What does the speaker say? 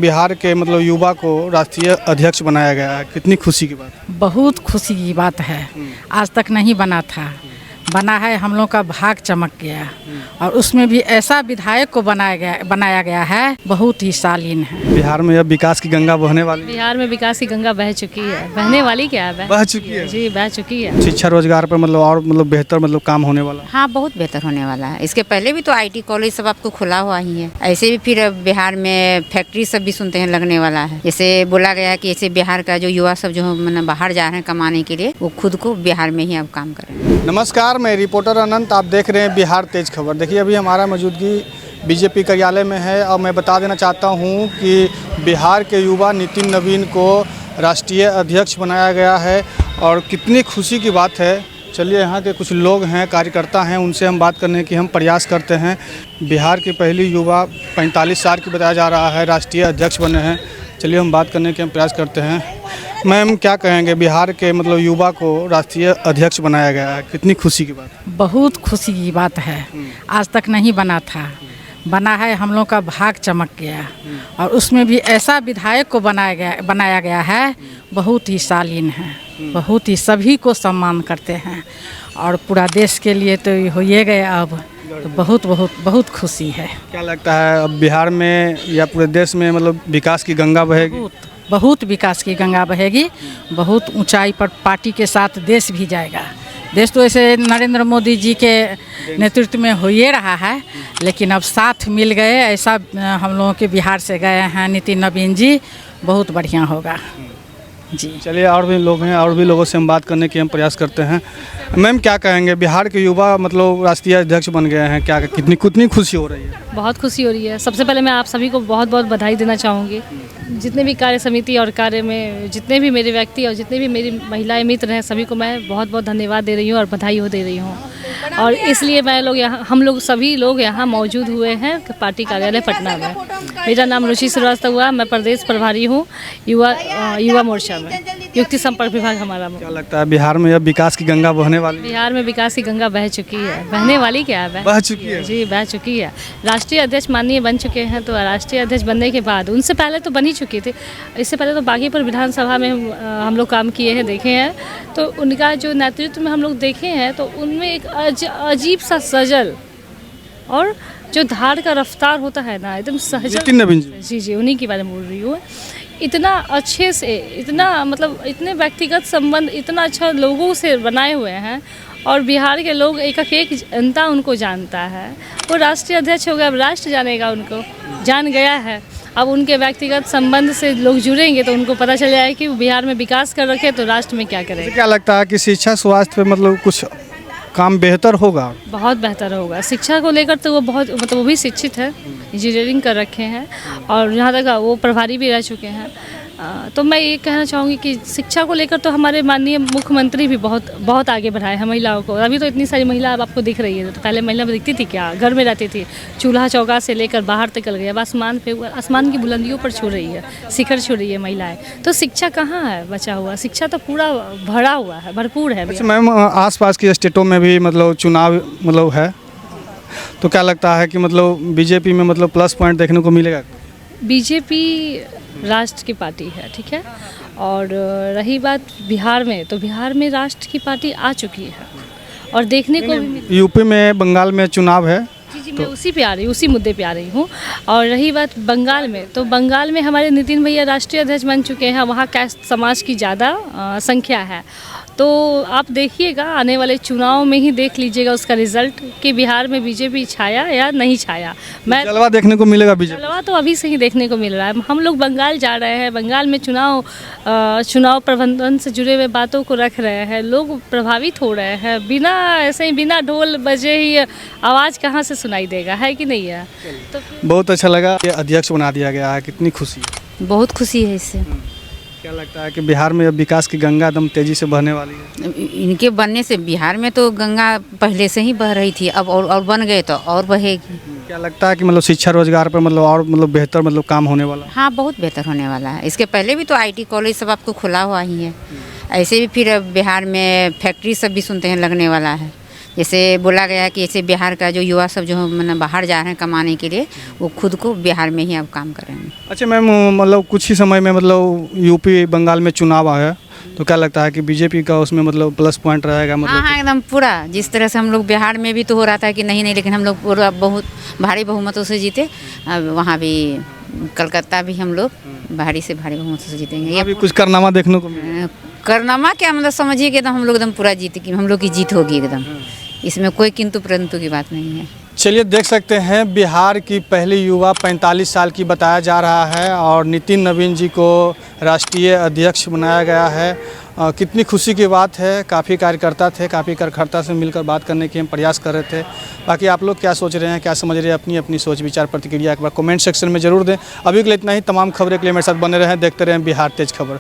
बिहार के मतलब युवा को राष्ट्रीय अध्यक्ष बनाया गया है, कितनी खुशी की बात है। बहुत खुशी की बात है। आज तक नहीं बना था, बना है, हम लोग का भाग चमक गया। और उसमें भी ऐसा विधायक को बनाया गया है, बहुत ही शालीन है। बिहार में अब विकास की गंगा बहने वाली है। बिहार में विकास की गंगा बह चुकी है, बहने वाली क्या है, बह चुकी है जी बह चुकी है। शिक्षा रोजगार पर मतलब और मतलब बेहतर मतलब काम होने वाला है। हाँ, बहुत बेहतर होने वाला है। इसके पहले भी तो आईटी कॉलेज सब आपको खुला हुआ ही है। ऐसे भी फिर अब बिहार में फैक्ट्री सब भी सुनते हैं लगने वाला है। जैसे बोला गया है कि ऐसे बिहार का जो युवा सब जो मतलब बाहर जा रहे हैं कमाने के लिए, वो खुद को बिहार में ही अब काम कर रहे हैं। नमस्कार, मैं रिपोर्टर अनंत, आप देख रहे हैं बिहार तेज खबर। देखिए, अभी हमारा मौजूदगी बीजेपी कार्यालय में है और मैं बता देना चाहता हूं कि बिहार के युवा नितिन नवीन को राष्ट्रीय अध्यक्ष बनाया गया है और कितनी खुशी की बात है। चलिए, यहाँ के कुछ लोग हैं, कार्यकर्ता हैं, उनसे हम बात करने की हम प्रयास करते हैं। बिहार की पहली युवा 45 साल की बताया जा रहा है, राष्ट्रीय अध्यक्ष बने हैं। चलिए, हम बात करने के हम प्रयास करते हैं। मैम, क्या कहेंगे, बिहार के मतलब युवा को राष्ट्रीय अध्यक्ष बनाया गया है, कितनी खुशी की बात है। बहुत खुशी की बात है। आज तक नहीं बना था, बना है, हम लोग का भाग चमक गया। और उसमें भी ऐसा विधायक को बनाया गया है, बहुत ही शालीन है, बहुत ही सभी को सम्मान करते हैं। और पूरा देश के लिए तो हो ही गया अब, तो बहुत बहुत बहुत खुशी है। क्या लगता है, अब बिहार में या पूरे देश में मतलब विकास की गंगा बहेगी। बहुत विकास की गंगा बहेगी, बहुत ऊंचाई पर पार्टी के साथ देश भी जाएगा। देश तो ऐसे नरेंद्र मोदी जी के नेतृत्व में हो ही रहा है, लेकिन अब साथ मिल गए, ऐसा हम लोगों के बिहार से गए हैं नितिन नवीन जी, बहुत बढ़िया होगा जी। चलिए, और भी लोग हैं, और भी लोगों से हम बात करने की हम प्रयास करते हैं। मैम, क्या कहेंगे, बिहार के युवा मतलब राष्ट्रीय अध्यक्ष बन गए हैं, क्या कितनी कितनी खुशी हो रही है। बहुत खुशी हो रही है। सबसे पहले मैं आप सभी को बहुत बहुत बधाई देना चाहूँगी। जितने भी कार्य समिति और कार्य में जितने भी मेरे व्यक्ति और जितने भी मेरी महिलाएं मित्र हैं, सभी को मैं बहुत बहुत धन्यवाद दे रही हूँ और बधाई हो दे रही हूँ। और इसलिए हम लोग सभी लोग यहाँ मौजूद हुए हैं पार्टी कार्यालय पटना में। मेरा नाम रुचि श्रीवास्तव हुआ, मैं प्रदेश प्रभारी हूँ युवा मोर्चा में, युक्ति संपर्क विभाग हमारा। क्या लगता है, बिहार में अब विकास की गंगा बहने वाली है। बिहार में विकास की गंगा बह चुकी है, बहने वाली क्या है, बह चुकी है जी बह चुकी है। राष्ट्रीय अध्यक्ष माननीय बन चुके हैं, तो राष्ट्रीय अध्यक्ष बनने के बाद उनसे पहले तो बन ही चुकी थी। इससे पहले तो बागीपुर विधानसभा में हम लोग काम किए हैं, देखे हैं। तो उनका जो नेतृत्व में हम लोग देखे हैं, तो उनमें एक अजीब सा सजल और जो धार का रफ्तार होता है ना, एकदम सहजल। जी, उन्हीं के बारे में बोल रही हूँ। इतना अच्छे से, इतना मतलब इतने व्यक्तिगत संबंध इतना अच्छा लोगों से बनाए हुए हैं। और बिहार के लोग एक जनता उनको जानता है। वो राष्ट्रीय अध्यक्ष हो गया, अब राष्ट्र जानेगा, उनको जान गया है। अब उनके व्यक्तिगत संबंध से लोग जुड़ेंगे तो उनको पता चल जाएगा कि बिहार में विकास कर रखे तो राष्ट्र में क्या करेंगे। क्या लगता है कि शिक्षा स्वास्थ्य पे मतलब कुछ काम बेहतर होगा। बहुत बेहतर होगा। शिक्षा को लेकर तो वो बहुत मतलब वो भी शिक्षित है, इंजीनियरिंग कर रखे हैं और यहाँ तक वो प्रभारी भी रह चुके हैं। तो मैं ये कहना चाहूँगी कि शिक्षा को लेकर तो हमारे माननीय मुख्यमंत्री भी बहुत आगे बढ़ाए हैं महिलाओं को। अभी तो इतनी सारी महिला अब आपको दिख रही है, तो पहले महिला दिखती थी क्या, घर में रहती थी, चूल्हा चौका से लेकर बाहर तक गई, अब आसमान की बुलंदियों पर छू रही है, शिखर छू रही है महिलाएं। तो शिक्षा कहाँ है बचा हुआ, शिक्षा तो पूरा भरा हुआ है, भरपूर है। अच्छा मैम, आसपास की स्टेटों में भी मतलब चुनाव मतलब है, तो क्या लगता है कि मतलब बीजेपी में मतलब प्लस पॉइंट देखने को मिलेगा। बीजेपी राष्ट्र की पार्टी है, ठीक है। और रही बात बिहार में, तो बिहार में राष्ट्र की पार्टी आ चुकी है और देखने को भी। यूपी में, बंगाल में चुनाव है। जी, मैं उसी पे आ रही हूँ, उसी मुद्दे पे आ रही हूँ। और रही बात बंगाल में, तो बंगाल में हमारे नितिन भैया राष्ट्रीय अध्यक्ष बन चुके हैं। वहाँ कैस्ट समाज की ज़्यादा संख्या है। तो आप देखिएगा, आने वाले चुनाव में ही देख लीजिएगा उसका रिजल्ट कि बिहार में बीजेपी छाया या नहीं छाया। मैं जलवा देखने को मिलेगा बीजेपी। जलवा तो अभी से ही देखने को मिल रहा है। हम लोग बंगाल जा रहे हैं, बंगाल में चुनाव प्रबंधन से जुड़े हुए बातों को रख रहे हैं, लोग प्रभावित हो रहे हैं। बिना ऐसे ही बिना ढोल बजे ही आवाज़ कहाँ से सुनाई देगा, है कि नहीं है। तो बहुत अच्छा लगा, ये अध्यक्ष बना दिया गया है, कितनी खुशी है। बहुत खुशी है इससे। क्या लगता है कि बिहार में अब विकास की गंगा एकदम तेजी से बहने वाली है। इनके बनने से बिहार में तो गंगा पहले से ही बह रही थी, अब और बन गए तो और बहेगी। क्या लगता है कि मतलब शिक्षा रोजगार पर मतलब और मतलब बेहतर मतलब काम होने वाला है। हाँ, बहुत बेहतर होने वाला है। इसके पहले भी तो आईटी कॉलेज सब आपको खुला हुआ ही है। ऐसे भी फिर अब बिहार में फैक्ट्री सब भी सुनते हैं लगने वाला है। जैसे बोला गया है कि ऐसे बिहार का जो युवा सब जो मतलब बाहर जा रहे हैं कमाने के लिए, वो खुद को बिहार में ही अब काम कर रहे हैं। अच्छा मैम, मतलब कुछ ही समय में मतलब यूपी बंगाल में चुनाव आया, तो क्या लगता है कि बीजेपी का उसमें मतलब प्लस पॉइंट रहेगा? हाँ मतलब हाँ, एकदम पूरा। जिस तरह से हम लोग बिहार में भी तो हो रहा था कि नहीं नहीं, लेकिन हम लोग पूरा बहुत भारी बहुमतों से जीते। अब वहाँ भी कलकत्ता भी हम लोग भारी से भारी बहुमतों से जीतेंगे। अभी कुछ कारनामा देखने को मिला? करनामा क्या मतलब समझिए कि एकदम हम लोग एकदम पूरा जीत की, हम लोग की जीत होगी एकदम। इसमें कोई किंतु परंतु की बात नहीं है। चलिए देख सकते हैं, बिहार की पहली युवा 45 साल की बताया जा रहा है और नितिन नवीन जी को राष्ट्रीय अध्यक्ष बनाया गया है। कितनी खुशी की बात है। काफ़ी कार्यकर्ता थे, काफ़ी कार्यकर्ता से मिलकर बात करने की हम प्रयास कर रहे थे। बाकी आप लोग क्या सोच रहे हैं, क्या समझ रहे हैं, अपनी अपनी सोच विचार प्रतिक्रिया एक बार कमेंट सेक्शन में ज़रूर दें। अभी के लिए इतना ही। तमाम खबरें के लिए मेरे साथ बने रहें, देखते रहें बिहार तेज खबर।